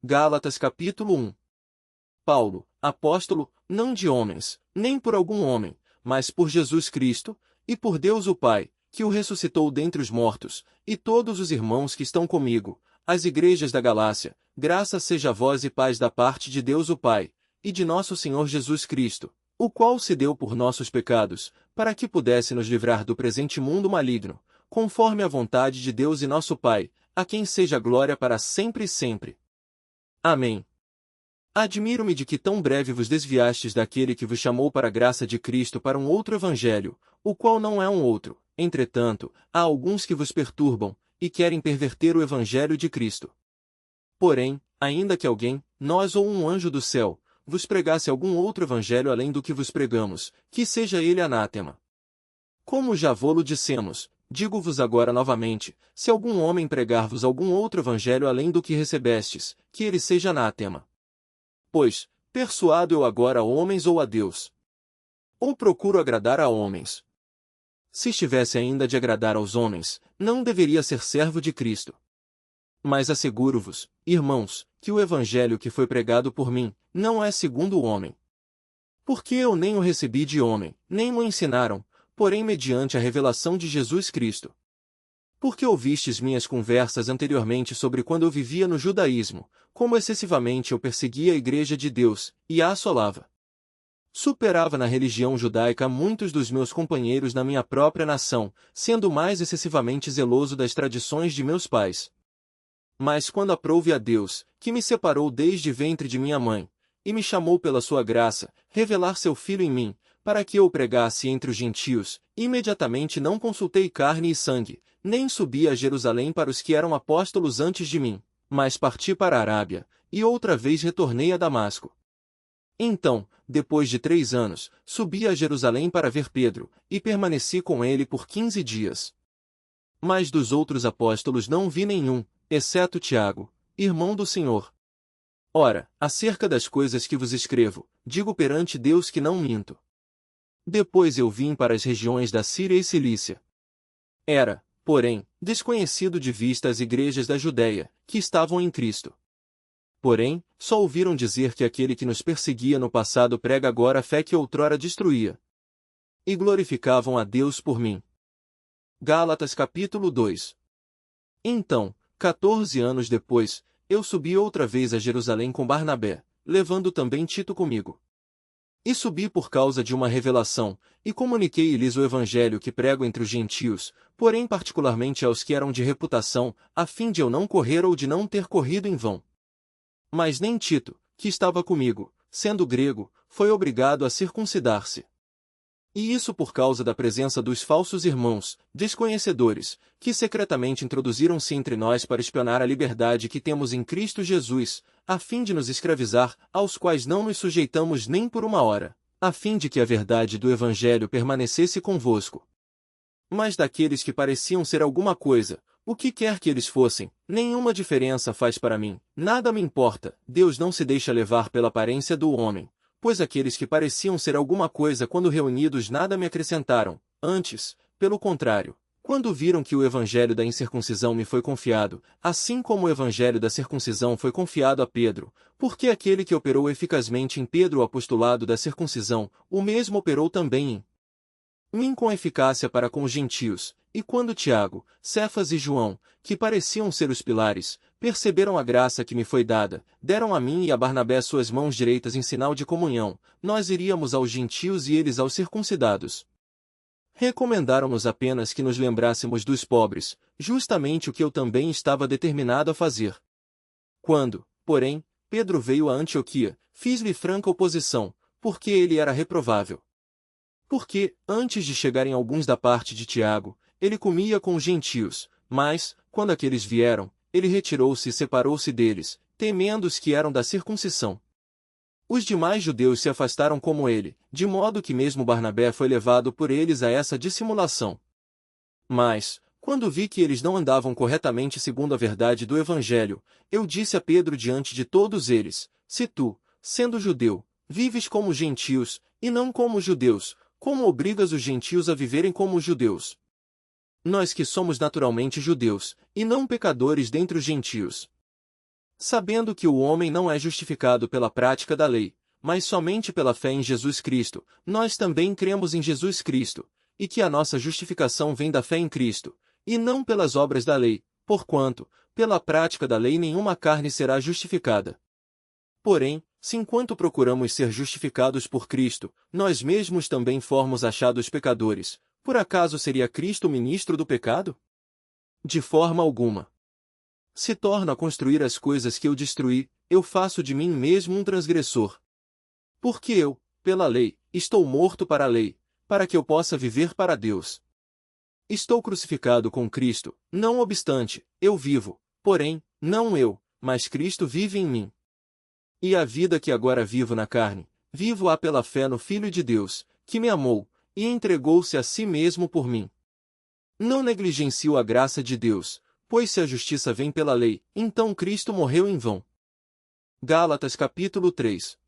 Gálatas capítulo 1. Paulo, apóstolo, não de homens, nem por algum homem, mas por Jesus Cristo, e por Deus o Pai, que o ressuscitou dentre os mortos, e todos os irmãos que estão comigo, as igrejas da Galácia, graça seja a vós e paz da parte de Deus o Pai, e de nosso Senhor Jesus Cristo, o qual se deu por nossos pecados, para que pudesse nos livrar do presente mundo maligno, conforme a vontade de Deus e nosso Pai, a quem seja glória para sempre e sempre. Amém. Admiro-me de que tão breve vos desviastes daquele que vos chamou para a graça de Cristo para um outro evangelho, o qual não é um outro. Entretanto, há alguns que vos perturbam, e querem perverter o evangelho de Cristo. Porém, ainda que alguém, nós ou um anjo do céu, vos pregasse algum outro evangelho além do que vos pregamos, que seja ele anátema. Como já vô-lo dissemos, digo-vos agora novamente, se algum homem pregar-vos algum outro evangelho além do que recebestes, que ele seja anátema. Pois, persuado eu agora a homens ou a Deus? Ou procuro agradar a homens? Se estivesse ainda de agradar aos homens, não deveria ser servo de Cristo. Mas asseguro-vos, irmãos, que o evangelho que foi pregado por mim, não é segundo o homem. Porque eu nem o recebi de homem, nem o ensinaram, porém mediante a revelação de Jesus Cristo. Porque ouvistes minhas conversas anteriormente sobre quando eu vivia no judaísmo, como excessivamente eu perseguia a igreja de Deus, e a assolava. Superava na religião judaica muitos dos meus companheiros na minha própria nação, sendo mais excessivamente zeloso das tradições de meus pais. Mas quando aprouve a Deus, que me separou desde ventre de minha mãe, e me chamou pela sua graça, revelar seu Filho em mim, para que eu o pregasse entre os gentios, imediatamente não consultei carne e sangue, nem subi a Jerusalém para os que eram apóstolos antes de mim, mas parti para a Arábia, e outra vez retornei a Damasco. Então, depois de 3 anos, subi a Jerusalém para ver Pedro, e permaneci com ele por 15 dias. Mas dos outros apóstolos não vi nenhum, exceto Tiago, irmão do Senhor. Ora, acerca das coisas que vos escrevo, digo perante Deus que não minto. Depois eu vim para as regiões da Síria e Cilícia. Era, porém, desconhecido de vista as igrejas da Judéia, que estavam em Cristo. Porém, só ouviram dizer que aquele que nos perseguia no passado prega agora a fé que outrora destruía. E glorificavam a Deus por mim. Gálatas capítulo 2. Então, 14 anos depois, eu subi outra vez a Jerusalém com Barnabé, levando também Tito comigo. E subi por causa de uma revelação, e comuniquei-lhes o evangelho que prego entre os gentios, porém particularmente aos que eram de reputação, a fim de eu não correr ou de não ter corrido em vão. Mas nem Tito, que estava comigo, sendo grego, foi obrigado a circuncidar-se. E isso por causa da presença dos falsos irmãos, desconhecedores, que secretamente introduziram-se entre nós para espionar a liberdade que temos em Cristo Jesus, a fim de nos escravizar, aos quais não nos sujeitamos nem por uma hora, a fim de que a verdade do Evangelho permanecesse convosco. Mas daqueles que pareciam ser alguma coisa, o que quer que eles fossem, nenhuma diferença faz para mim, nada me importa, Deus não se deixa levar pela aparência do homem, pois aqueles que pareciam ser alguma coisa quando reunidos nada me acrescentaram, antes, pelo contrário, quando viram que o evangelho da incircuncisão me foi confiado, assim como o evangelho da circuncisão foi confiado a Pedro, porque aquele que operou eficazmente em Pedro o apostolado da circuncisão, o mesmo operou também em mim com eficácia para com os gentios, e quando Tiago, Cefas e João, que pareciam ser os pilares, perceberam a graça que me foi dada, deram a mim e a Barnabé suas mãos direitas em sinal de comunhão, nós iríamos aos gentios e eles aos circuncidados. Recomendaram-nos apenas que nos lembrássemos dos pobres, justamente o que eu também estava determinado a fazer. Quando, porém, Pedro veio a Antioquia, fiz-lhe franca oposição, porque ele era reprovável. Porque, antes de chegarem alguns da parte de Tiago, ele comia com os gentios, mas, quando aqueles vieram, ele retirou-se e separou-se deles, temendo os que eram da circuncisão. Os demais judeus se afastaram como ele, de modo que mesmo Barnabé foi levado por eles a essa dissimulação. Mas, quando vi que eles não andavam corretamente segundo a verdade do Evangelho, eu disse a Pedro diante de todos eles, se tu, sendo judeu, vives como os gentios, e não como os judeus, como obrigas os gentios a viverem como os judeus? Nós que somos naturalmente judeus, e não pecadores dentre os gentios. Sabendo que o homem não é justificado pela prática da lei, mas somente pela fé em Jesus Cristo, nós também cremos em Jesus Cristo, e que a nossa justificação vem da fé em Cristo, e não pelas obras da lei, porquanto, pela prática da lei nenhuma carne será justificada. Porém, se enquanto procuramos ser justificados por Cristo, nós mesmos também formos achados pecadores, por acaso seria Cristo o ministro do pecado? De forma alguma. Se torno a construir as coisas que eu destruí, eu faço de mim mesmo um transgressor. Porque eu, pela lei, estou morto para a lei, para que eu possa viver para Deus. Estou crucificado com Cristo, não obstante, eu vivo, porém, não eu, mas Cristo vive em mim. E a vida que agora vivo na carne, vivo-a pela fé no Filho de Deus, que me amou, e entregou-se a si mesmo por mim. Não negligencio a graça de Deus, pois se a justiça vem pela lei, então Cristo morreu em vão. Gálatas capítulo 3.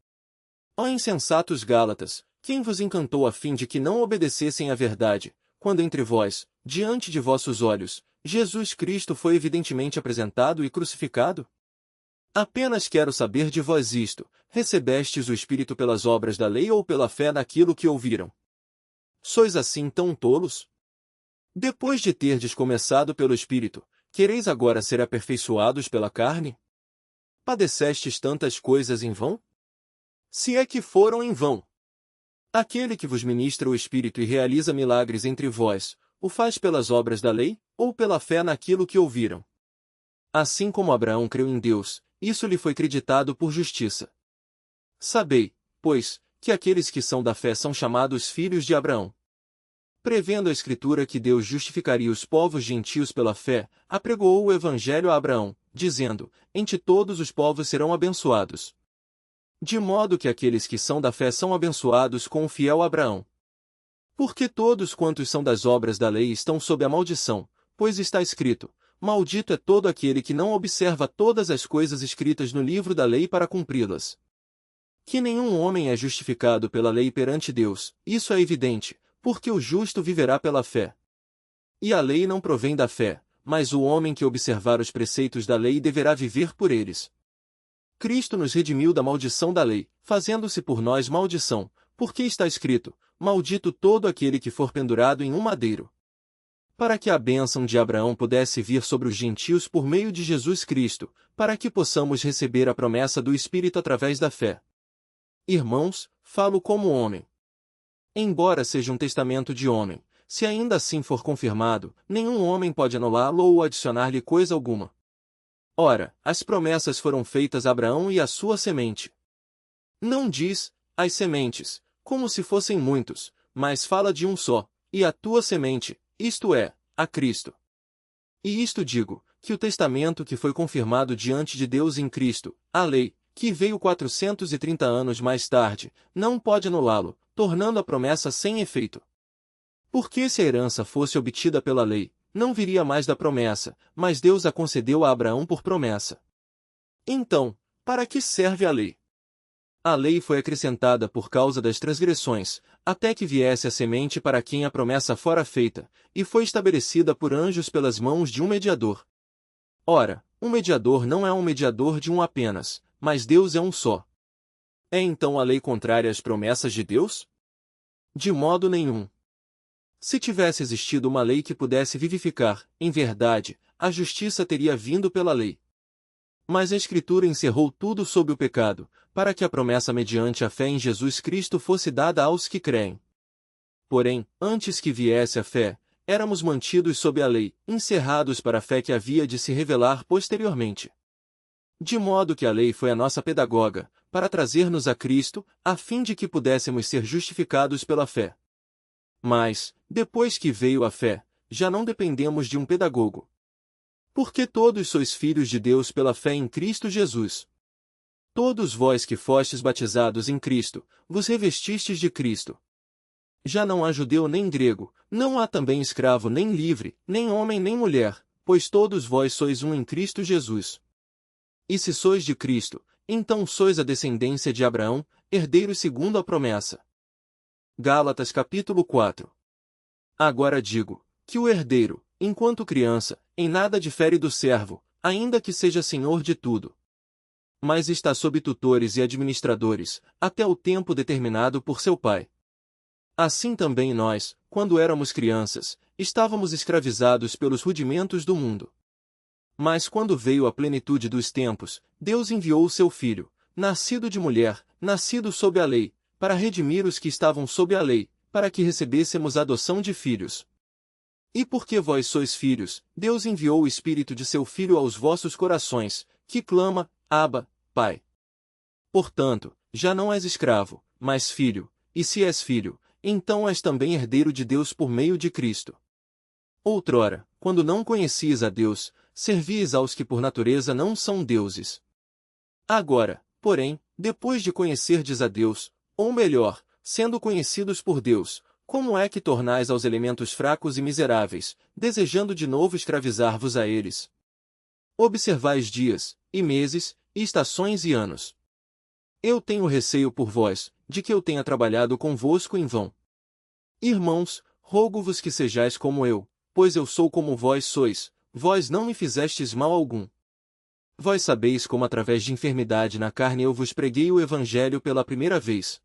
Ó insensatos Gálatas, quem vos encantou a fim de que não obedecessem à verdade, quando entre vós, diante de vossos olhos, Jesus Cristo foi evidentemente apresentado e crucificado? Apenas quero saber de vós isto: recebestes o Espírito pelas obras da lei ou pela fé naquilo que ouviram? Sois assim tão tolos? Depois de terdes começado pelo Espírito, quereis agora ser aperfeiçoados pela carne? Padecestes tantas coisas em vão? Se é que foram em vão. Aquele que vos ministra o Espírito e realiza milagres entre vós, o faz pelas obras da lei, ou pela fé naquilo que ouviram? Assim como Abraão creu em Deus, isso lhe foi creditado por justiça. Sabei, pois, que aqueles que são da fé são chamados filhos de Abraão. Prevendo a Escritura que Deus justificaria os povos gentios pela fé, apregoou o Evangelho a Abraão, dizendo: em ti todos os povos serão abençoados. De modo que aqueles que são da fé são abençoados com o fiel Abraão. Porque todos quantos são das obras da lei estão sob a maldição, pois está escrito: maldito é todo aquele que não observa todas as coisas escritas no livro da lei para cumpri-las. Que nenhum homem é justificado pela lei perante Deus, isso é evidente, porque o justo viverá pela fé. E a lei não provém da fé, mas o homem que observar os preceitos da lei deverá viver por eles. Cristo nos redimiu da maldição da lei, fazendo-se por nós maldição, porque está escrito: maldito todo aquele que for pendurado em um madeiro. Para que a bênção de Abraão pudesse vir sobre os gentios por meio de Jesus Cristo, para que possamos receber a promessa do Espírito através da fé. Irmãos, falo como homem. Embora seja um testamento de homem, se ainda assim for confirmado, nenhum homem pode anulá-lo ou adicionar-lhe coisa alguma. Ora, as promessas foram feitas a Abraão e à sua semente. Não diz, as sementes, como se fossem muitos, mas fala de um só, e a tua semente, isto é, a Cristo. E isto digo, que o testamento que foi confirmado diante de Deus em Cristo, a lei, que veio 430 anos mais tarde, não pode anulá-lo, tornando a promessa sem efeito. Porque se a herança fosse obtida pela lei, não viria mais da promessa, mas Deus a concedeu a Abraão por promessa. Então, para que serve a lei? A lei foi acrescentada por causa das transgressões, até que viesse a semente para quem a promessa fora feita, e foi estabelecida por anjos pelas mãos de um mediador. Ora, um mediador não é um mediador de um apenas, mas Deus é um só. É então a lei contrária às promessas de Deus? De modo nenhum. Se tivesse existido uma lei que pudesse vivificar, em verdade, a justiça teria vindo pela lei. Mas a Escritura encerrou tudo sob o pecado, para que a promessa mediante a fé em Jesus Cristo fosse dada aos que creem. Porém, antes que viesse a fé, éramos mantidos sob a lei, encerrados para a fé que havia de se revelar posteriormente. De modo que a lei foi a nossa pedagoga, para trazer-nos a Cristo, a fim de que pudéssemos ser justificados pela fé. Mas, depois que veio a fé, já não dependemos de um pedagogo. Porque todos sois filhos de Deus pela fé em Cristo Jesus. Todos vós que fostes batizados em Cristo, vos revestistes de Cristo. Já não há judeu nem grego, não há também escravo nem livre, nem homem nem mulher, pois todos vós sois um em Cristo Jesus. E se sois de Cristo, então sois a descendência de Abraão, herdeiros segundo a promessa. Gálatas capítulo 4. Agora digo, que o herdeiro, enquanto criança, em nada difere do servo, ainda que seja senhor de tudo. mas está sob tutores e administradores, até o tempo determinado por seu pai. Assim também nós, quando éramos crianças, estávamos escravizados pelos rudimentos do mundo. Mas quando veio a plenitude dos tempos, Deus enviou o seu Filho, nascido de mulher, nascido sob a lei, para redimir os que estavam sob a lei, para que recebêssemos a adoção de filhos. E porque vós sois filhos, Deus enviou o Espírito de seu Filho aos vossos corações, que clama, Abba, Pai. Portanto, já não és escravo, mas filho, e se és filho, então és também herdeiro de Deus por meio de Cristo. Outrora, quando não conhecias a Deus, servíeis aos que por natureza não são deuses. Agora, porém, depois de conhecerdes a Deus, ou melhor, sendo conhecidos por Deus, como é que tornais aos elementos fracos e miseráveis, desejando de novo escravizar-vos a eles? Observais dias, e meses, e estações e anos. Eu tenho receio por vós, de que eu tenha trabalhado convosco em vão. Irmãos, rogo-vos que sejais como eu, pois eu sou como vós sois, vós não me fizestes mal algum. Vós sabeis como através de enfermidade na carne eu vos preguei o Evangelho pela primeira vez.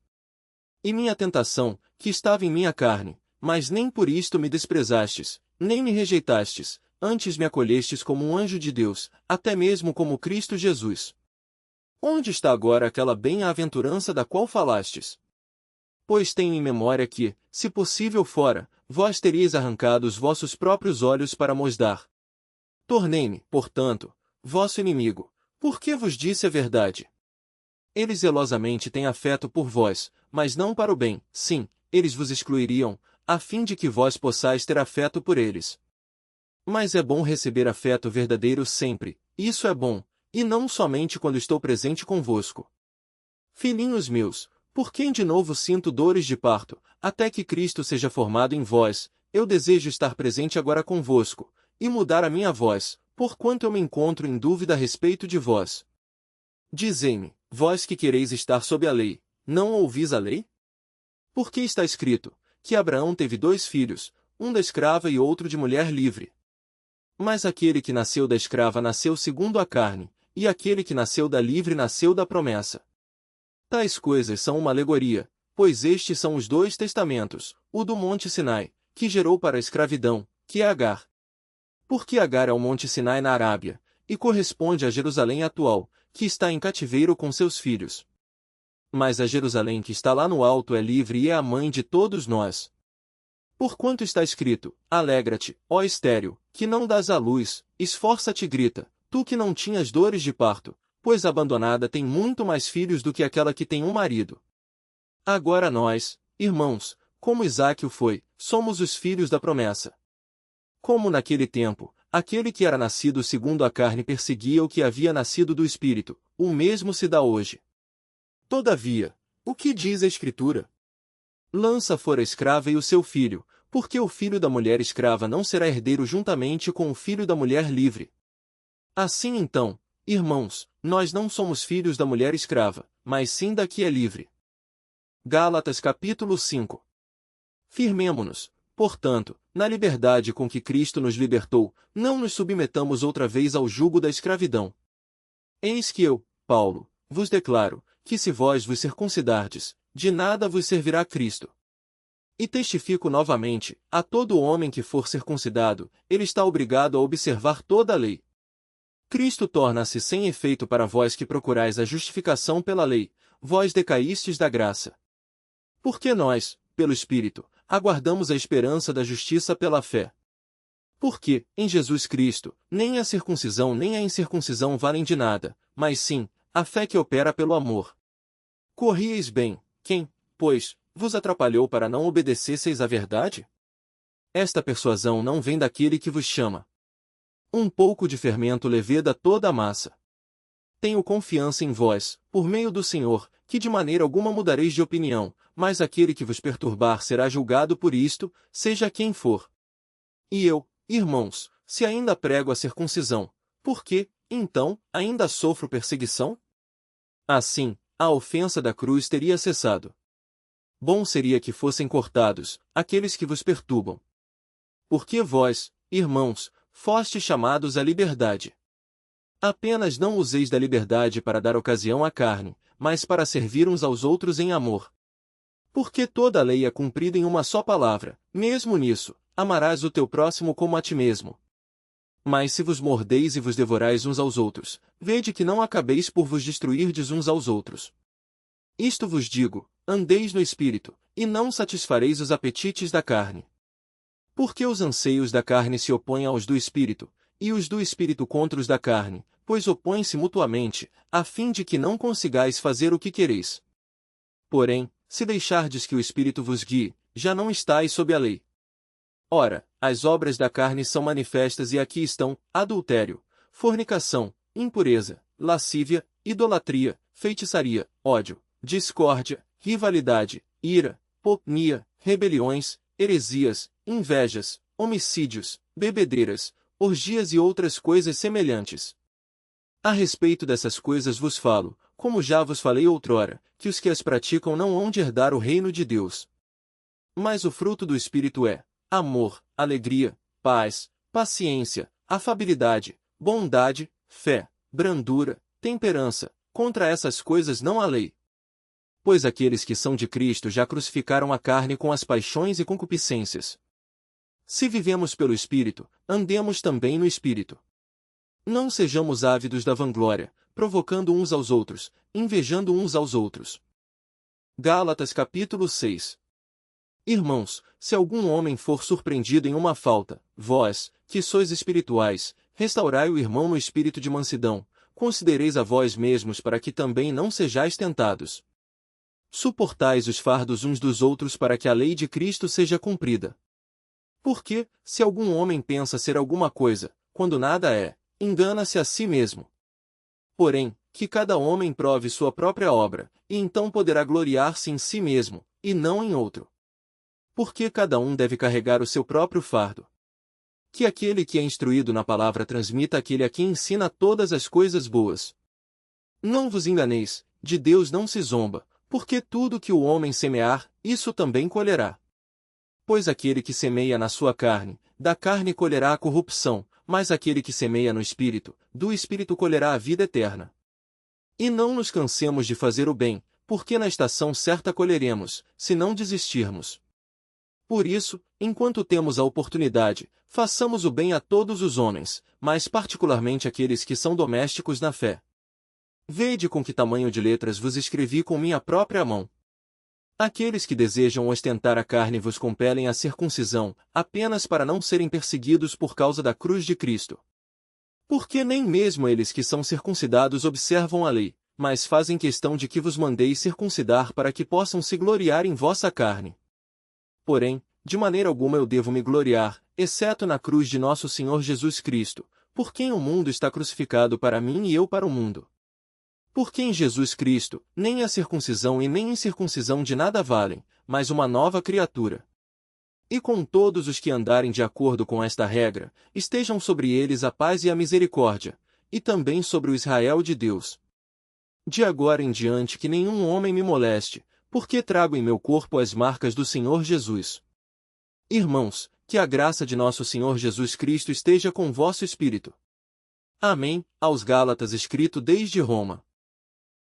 E minha tentação, que estava em minha carne, mas nem por isto me desprezastes, nem me rejeitastes, antes me acolhestes como um anjo de Deus, até mesmo como Cristo Jesus. Onde está agora aquela bem-aventurança da qual falastes? Pois tenho em memória que, se possível fora, vós teríeis arrancado os vossos próprios olhos para mos dar. Tornei-me, portanto, vosso inimigo, porque vos disse a verdade. Eles zelosamente têm afeto por vós, mas não para o bem, sim, eles vos excluiriam, a fim de que vós possais ter afeto por eles. Mas é bom receber afeto verdadeiro sempre, isso é bom, e não somente quando estou presente convosco. Filhinhos meus, por quem de novo sinto dores de parto, até que Cristo seja formado em vós, eu desejo estar presente agora convosco, e mudar a minha voz, porquanto eu me encontro em dúvida a respeito de vós. Dizei-me, vós que quereis estar sob a lei, não ouvis a lei? Porque está escrito, que Abraão teve 2 filhos, um da escrava e outro de mulher livre. Mas aquele que nasceu da escrava nasceu segundo a carne, e aquele que nasceu da livre nasceu da promessa. Tais coisas são uma alegoria, pois estes são os 2 testamentos, o do Monte Sinai, que gerou para a escravidão, que é Agar. Porque Agar é o Monte Sinai na Arábia, e corresponde a Jerusalém atual, que está em cativeiro com seus filhos. Mas a Jerusalém que está lá no alto é livre e é a mãe de todos nós. Porquanto está escrito, alegra-te, ó estéril, que não dás à luz, esforça-te e grita, tu que não tinhas dores de parto, pois abandonada tem muito mais filhos do que aquela que tem um marido. Agora nós, irmãos, como Isaque o foi, somos os filhos da promessa. Como naquele tempo, aquele que era nascido segundo a carne perseguia o que havia nascido do Espírito, o mesmo se dá hoje. Todavia, o que diz a Escritura? Lança fora a escrava e o seu filho, porque o filho da mulher escrava não será herdeiro juntamente com o filho da mulher livre. Assim então, irmãos, nós não somos filhos da mulher escrava, mas sim da que é livre. Gálatas capítulo 5. Firmemo-nos, portanto, na liberdade com que Cristo nos libertou, não nos submetamos outra vez ao jugo da escravidão. Eis que eu, Paulo, vos declaro, que se vós vos circuncidardes, de nada vos servirá Cristo. E testifico novamente, a todo homem que for circuncidado, ele está obrigado a observar toda a lei. Cristo torna-se sem efeito para vós que procurais a justificação pela lei, vós decaístes da graça. Porque nós, pelo Espírito, aguardamos a esperança da justiça pela fé. Porque, em Jesus Cristo, nem a circuncisão nem a incircuncisão valem de nada, mas sim, a fé que opera pelo amor. Corrieis bem, quem, pois, vos atrapalhou para não obedecesseis à verdade? Esta persuasão não vem daquele que vos chama. Um pouco de fermento leveda toda a massa. Tenho confiança em vós, por meio do Senhor, que de maneira alguma mudareis de opinião, mas aquele que vos perturbar será julgado por isto, seja quem for. E eu, irmãos, se ainda prego a circuncisão, por que, então, ainda sofro perseguição? Assim, a ofensa da cruz teria cessado. Bom seria que fossem cortados aqueles que vos perturbam. Porque vós, irmãos, fostes chamados à liberdade. Apenas não useis da liberdade para dar ocasião à carne, mas para servir uns aos outros em amor. Porque toda a lei é cumprida em uma só palavra, mesmo nisso, amarás o teu próximo como a ti mesmo. Mas se vos mordeis e vos devorais uns aos outros, vede que não acabeis por vos destruirdes uns aos outros. Isto vos digo, andeis no Espírito, e não satisfareis os apetites da carne. Porque os anseios da carne se opõem aos do Espírito, e os do Espírito contra os da carne, pois opõem-se mutuamente, a fim de que não consigais fazer o que quereis. Porém, se deixardes que o Espírito vos guie, já não estáis sob a lei. Ora, as obras da carne são manifestas e aqui estão: adultério, fornicação, impureza, lascívia, idolatria, feitiçaria, ódio, discórdia, rivalidade, ira, pornia, rebeliões, heresias, invejas, homicídios, bebedeiras, orgias e outras coisas semelhantes. A respeito dessas coisas vos falo, como já vos falei outrora, que os que as praticam não hão de herdar o reino de Deus. Mas o fruto do Espírito é amor, alegria, paz, paciência, afabilidade, bondade, fé, brandura, temperança. Contra essas coisas não há lei. Pois aqueles que são de Cristo já crucificaram a carne com as paixões e concupiscências. Se vivemos pelo Espírito, andemos também no Espírito. Não sejamos ávidos da vanglória, provocando uns aos outros, invejando uns aos outros. Gálatas capítulo 6. Irmãos, se algum homem for surpreendido em uma falta, vós, que sois espirituais, restaurai o irmão no espírito de mansidão, considereis a vós mesmos para que também não sejais tentados. Suportais os fardos uns dos outros para que a lei de Cristo seja cumprida. Porque, se algum homem pensa ser alguma coisa, quando nada é, engana-se a si mesmo. Porém, que cada homem prove sua própria obra, e então poderá gloriar-se em si mesmo, e não em outro. Porque cada um deve carregar o seu próprio fardo. Que aquele que é instruído na palavra transmita àquele a quem ensina todas as coisas boas. Não vos enganeis, de Deus não se zomba, porque tudo que o homem semear, isso também colherá. Pois aquele que semeia na sua carne, da carne colherá a corrupção, mas aquele que semeia no Espírito, do Espírito colherá a vida eterna. E não nos cansemos de fazer o bem, porque na estação certa colheremos, se não desistirmos. Por isso, enquanto temos a oportunidade, façamos o bem a todos os homens, mas particularmente àqueles que são domésticos na fé. Vede com que tamanho de letras vos escrevi com minha própria mão. Aqueles que desejam ostentar a carne vos compelem à circuncisão, apenas para não serem perseguidos por causa da cruz de Cristo. Porque nem mesmo eles que são circuncidados observam a lei, mas fazem questão de que vos mandeis circuncidar para que possam se gloriar em vossa carne. Porém, de maneira alguma eu devo me gloriar, exceto na cruz de nosso Senhor Jesus Cristo, por quem o mundo está crucificado para mim e eu para o mundo. Porque em Jesus Cristo, nem a circuncisão e nem a incircuncisão de nada valem, mas uma nova criatura. E com todos os que andarem de acordo com esta regra, estejam sobre eles a paz e a misericórdia, e também sobre o Israel de Deus. De agora em diante que nenhum homem me moleste, porque trago em meu corpo as marcas do Senhor Jesus. Irmãos, que a graça de nosso Senhor Jesus Cristo esteja com vosso espírito. Amém. Aos Gálatas escrito desde Roma.